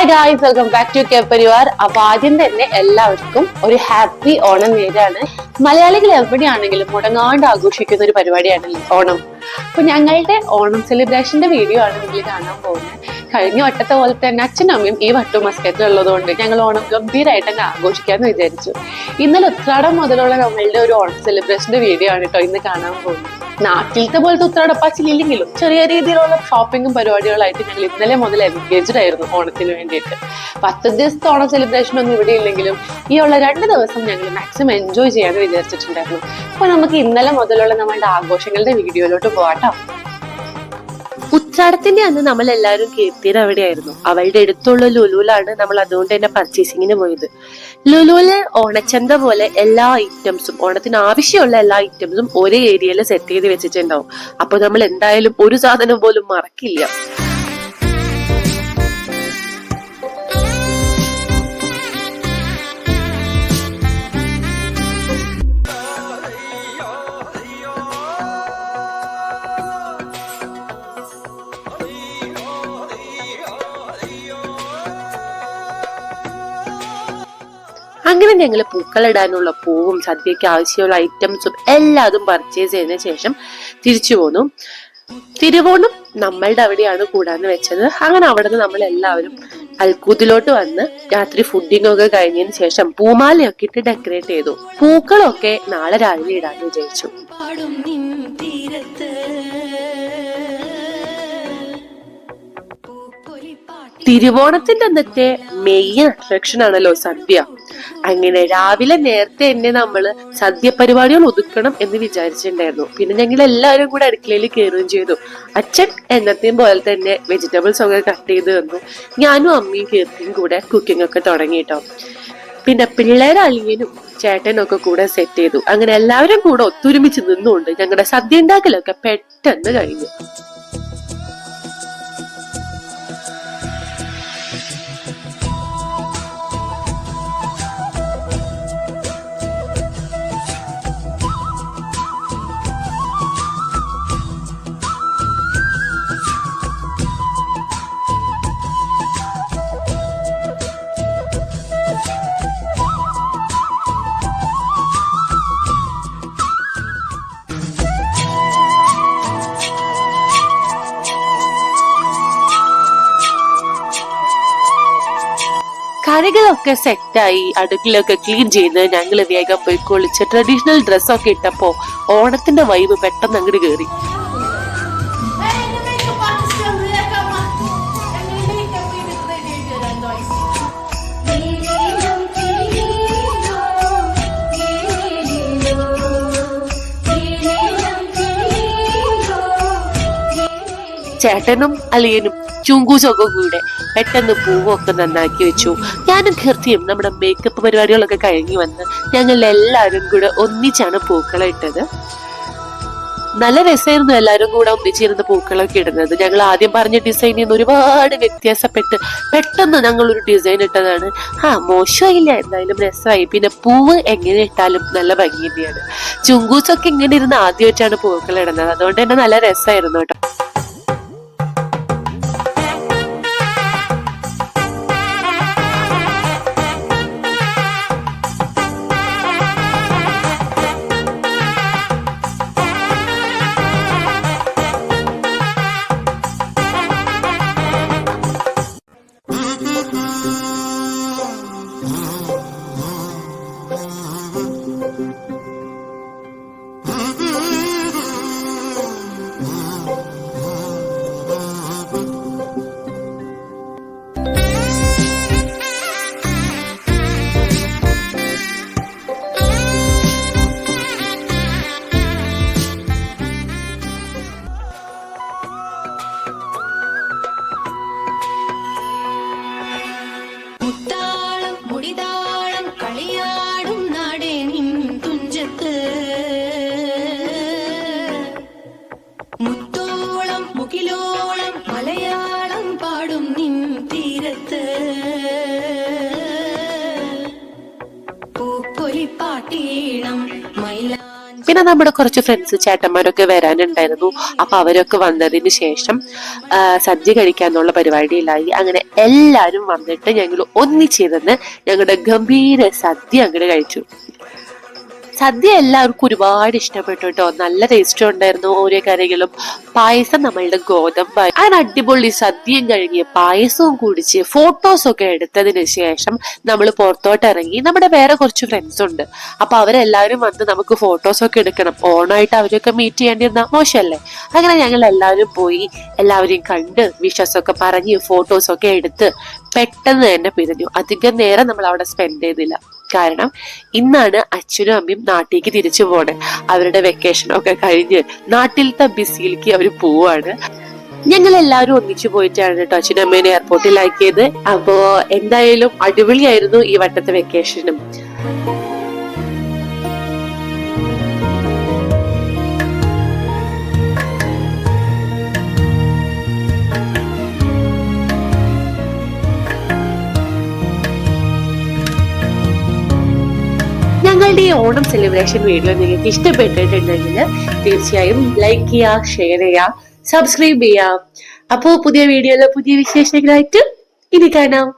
Hi guys, welcome back to K Parivar. അപ്പൊ ആദ്യം തന്നെ എല്ലാവർക്കും ഒരു ഹാപ്പി ഓണം നേരാണ്. മലയാളികൾ എവിടെയാണെങ്കിലും മുടങ്ങാണ്ട് ആഘോഷിക്കുന്ന ഒരു പരിപാടിയാണ് ഓണം. അപ്പൊ ഞങ്ങളുടെ ഓണം സെലിബ്രേഷന്റെ വീഡിയോ ആണ് നിങ്ങൾ കാണാൻ പോകുന്നത്. കഴിഞ്ഞ വട്ടത്തെ പോലെ തന്നെ അച്ഛനും അമ്മയും ഈ വട്ടവും മസ്കറ്റിൽ ഉള്ളതുകൊണ്ട് ഞങ്ങൾ ഓണം ഗംഭീരമായിട്ട് തന്നെ ആഘോഷിക്കാന്ന് വിചാരിച്ചു. ഇന്നലെ ഉത്രാടം മുതലുള്ള നമ്മളുടെ ഒരു ഓണം സെലിബ്രേഷന്റെ വീഡിയോ ആണ് കേട്ടോ ഇന്ന് കാണാൻ പോകുന്നത്. നാട്ടിലത്തെ പോലത്തെ ഉത്രാടപ്പാച്ചിലില്ലെങ്കിലും ചെറിയ രീതിയിലുള്ള ഷോപ്പിങ്ങും പരിപാടികളായിട്ട് ഞങ്ങൾ ഇന്നലെ മുതൽ എൻഗേജ്ഡ് ആയിരുന്നു ഓണത്തിന് വേണ്ടിയിട്ട്. 10 ദിവസത്തെ ഓണം സെലിബ്രേഷൻ ഒന്നും ഇവിടെ ഇല്ലെങ്കിലും ഈ ഉള്ള 2 ദിവസം ഞങ്ങൾ മാക്സിമം എൻജോയ് ചെയ്യാന്ന് വിചാരിച്ചിട്ടുണ്ടായിരുന്നു. അപ്പൊ നമുക്ക് ഇന്നലെ മുതലുള്ള നമ്മളുടെ ആഘോഷങ്ങളുടെ വീഡിയോയിലോട്ട് പോകാട്ടോ. ഉത്രാടത്തിന്റെ അന്ന് നമ്മൾ എല്ലാവരും കീർത്തിയുടെ അവിടെയായിരുന്നു. അവളുടെ അടുത്തുള്ള ലുലുലാണ് നമ്മൾ അതുകൊണ്ട് തന്നെ പർച്ചേസിങ്ങിന് പോയത്. ലുലുവിലെ ഓണച്ചന്ത പോലെ എല്ലാ ഐറ്റംസും, ഓണത്തിന് ആവശ്യമുള്ള എല്ലാ ഐറ്റംസും ഒരേ ഏരിയയിൽ സെറ്റ് ചെയ്ത് വെച്ചിട്ടുണ്ടാവും. അപ്പൊ നമ്മൾ എന്തായാലും ഒരു സാധനം പോലും മറക്കില്ല. അങ്ങനെ ഞങ്ങൾ പൂക്കളിടാനുള്ള പൂവും സദ്യക്ക് ആവശ്യമുള്ള ഐറ്റംസും എല്ലാതും പർച്ചേസ് ചെയ്തതിനു ശേഷം തിരിച്ചു പോന്നു. തിരുവോണം നമ്മളുടെ അവിടെയാണ് കൂടാന്ന് വെച്ചത്. അങ്ങനെ അവിടെ നിന്ന് നമ്മൾ എല്ലാവരും അൽക്കൂത്തിലോട്ട് വന്ന് രാത്രി ഫുഡിംഗ് ഒക്കെ കഴിഞ്ഞതിന് ശേഷം പൂമാലയൊക്കെ ഇട്ട് ഡെക്കറേറ്റ് ചെയ്തു. പൂക്കളൊക്കെ നാളെ രാവിലെ ഇടാന്ന് വിചാരിച്ചു. തിരുവോണത്തിന്റെ അന്നത്തെ മെയിൻ അട്രാക്ഷൻ ആണല്ലോ സദ്യ. അങ്ങനെ രാവിലെ നേരത്തെ തന്നെ നമ്മള് സദ്യ പരിപാടികൾ ഒതുക്കണം എന്ന് വിചാരിച്ചിട്ടുണ്ടായിരുന്നു. പിന്നെ ഞങ്ങൾ എല്ലാവരും കൂടെ അടുക്കളയിൽ കയറുകയും ചെയ്തു. അച്ഛൻ എന്നത്തെയും പോലെ തന്നെ വെജിറ്റബിൾസ് ഒക്കെ കട്ട് ചെയ്ത് തന്നു. ഞാനും അമ്മയും കീർത്തിയും കൂടെ കുക്കിംഗ് ഒക്കെ തുടങ്ങിട്ടോ. പിന്നെ പിള്ളേരെ അളിയനും ചേട്ടനും ഒക്കെ കൂടെ സെറ്റ് ചെയ്തു. അങ്ങനെ എല്ലാവരും കൂടെ ഒത്തൊരുമിച്ച് നിന്നുകൊണ്ട് ഞങ്ങളുടെ സദ്യ ഉണ്ടാക്കലൊക്കെ പെട്ടെന്ന് കഴിഞ്ഞു. കറികളൊക്കെ സെറ്റായി അടുക്കളൊക്കെ ക്ലീൻ ചെയ്ത് ഞങ്ങൾ വേഗം പോയി കുളിച്ച് ട്രഡീഷണൽ ഡ്രസ്സൊക്കെ ഇട്ടപ്പോ ഓണത്തിന്റെ വൈബ് പെട്ടെന്ന് അങ്ങോട്ട് കയറി. ചേട്ടനും അളിയനും ചുങ്കൂസൊക്കെ കൂടെ പെട്ടെന്ന് പൂവൊക്കെ നന്നാക്കി വെച്ചു. ഞാനും കീർത്തിയും നമ്മുടെ മേക്കപ്പ് പരിപാടികളൊക്കെ കഴിഞ്ഞു വന്ന് ഞങ്ങൾ എല്ലാവരും കൂടെ ഒന്നിച്ചാണ് പൂക്കളം ഇട്ടത്. നല്ല രസമായിരുന്നു എല്ലാവരും കൂടെ ഒന്നിച്ചിരുന്ന് പൂക്കളൊക്കെ ഇടുന്നത്. ഞങ്ങൾ ആദ്യം പറഞ്ഞ ഡിസൈനിൽ നിന്ന് ഒരുപാട് വ്യത്യാസപ്പെട്ട് പെട്ടെന്ന് ഞങ്ങൾ ഒരു ഡിസൈൻ ഇട്ടതാണ്. മോശമായില്ല, എന്തായാലും രസമായി. പിന്നെ പൂവ് എങ്ങനെ ഇട്ടാലും നല്ല ഭംഗി തന്നെയാണ്. ചുങ്കൂസൊക്കെ ഇങ്ങനെ ഇരുന്ന് ആദ്യമായിട്ടാണ് പൂക്കൾ ഇടുന്നത്. അതുകൊണ്ട് തന്നെ നല്ല രസമായിരുന്നു കേട്ടോ. പിന്നെ നമ്മുടെ കുറച്ച് ഫ്രണ്ട്സ് ചേട്ടന്മാരൊക്കെ വരാനുണ്ടായിരുന്നു. അപ്പൊ അവരൊക്കെ വന്നതിന് ശേഷം സദ്യ കഴിക്കാന്നുള്ള പരിപാടിയിലായി. അങ്ങനെ എല്ലാരും വന്നിട്ട് ഞങ്ങൾ ഒന്നിച്ചിരുന്ന് ഞങ്ങളുടെ ഗംഭീര സദ്യ അങ്ങോട്ട് കഴിച്ചു. സദ്യ എല്ലാവർക്കും ഒരുപാട് ഇഷ്ടപ്പെട്ടു കേട്ടോ. നല്ല ടേസ്റ്റ് ഉണ്ടായിരുന്നു ഓരോ കറികളും. പായസം നമ്മളുടെ ഗോതമ്പായി. അങ്ങനെ അടിപൊളി സദ്യയും കഴിഞ്ഞ് പായസവും കുടിച്ച് ഫോട്ടോസൊക്കെ എടുത്തതിന് ശേഷം നമ്മൾ പുറത്തോട്ട് ഇറങ്ങി. നമ്മുടെ വേറെ കുറച്ച് ഫ്രണ്ട്സ് ഉണ്ട്. അപ്പൊ അവരെല്ലാവരും വന്ന് നമുക്ക് ഫോട്ടോസൊക്കെ എടുക്കണം. ഓണായിട്ട് അവരൊക്കെ മീറ്റ് ചെയ്യേണ്ടിയിരുന്ന മോശമല്ലേ. അങ്ങനെ ഞങ്ങൾ എല്ലാവരും പോയി എല്ലാവരെയും കണ്ട് വിഷസൊക്കെ പറഞ്ഞ് ഫോട്ടോസൊക്കെ എടുത്ത് പെട്ടെന്ന് തന്നെ പിരിഞ്ഞു. അധികം നേരം നമ്മൾ അവിടെ സ്പെൻഡ് ചെയ്തില്ല. കാരണം ഇന്നാണ് അച്ഛനും അമ്മയും നാട്ടിലേക്ക് തിരിച്ചു പോണേ. അവരുടെ വെക്കേഷനൊക്കെ കഴിഞ്ഞ് നാട്ടിലത്തെ ബിസിയിലേക്ക് അവർ പോവാണ്. ഞങ്ങൾ എല്ലാവരും ഒന്നിച്ചു പോയിട്ടാണ് കേട്ടോ അച്ഛനും അമ്മേനെ എയർപോർട്ടിലാക്കിയത്. അപ്പോ എന്തായാലും അടിപൊളിയായിരുന്നു ഈ വട്ടത്തെ വെക്കേഷനും. ഞങ്ങളുടെ ഈ ഓണം സെലിബ്രേഷൻ വീഡിയോ നിങ്ങൾക്ക് ഇഷ്ടപ്പെട്ടിട്ടുണ്ടെങ്കിൽ തീർച്ചയായും ലൈക്ക് ചെയ്യുക, ഷെയർ ചെയ്യുക, സബ്സ്ക്രൈബ് ചെയ്യുക. അപ്പോ പുതിയ വീഡിയോയിലെ പുതിയ വിശേഷങ്ങളായിട്ട് ഇനി കാണാം.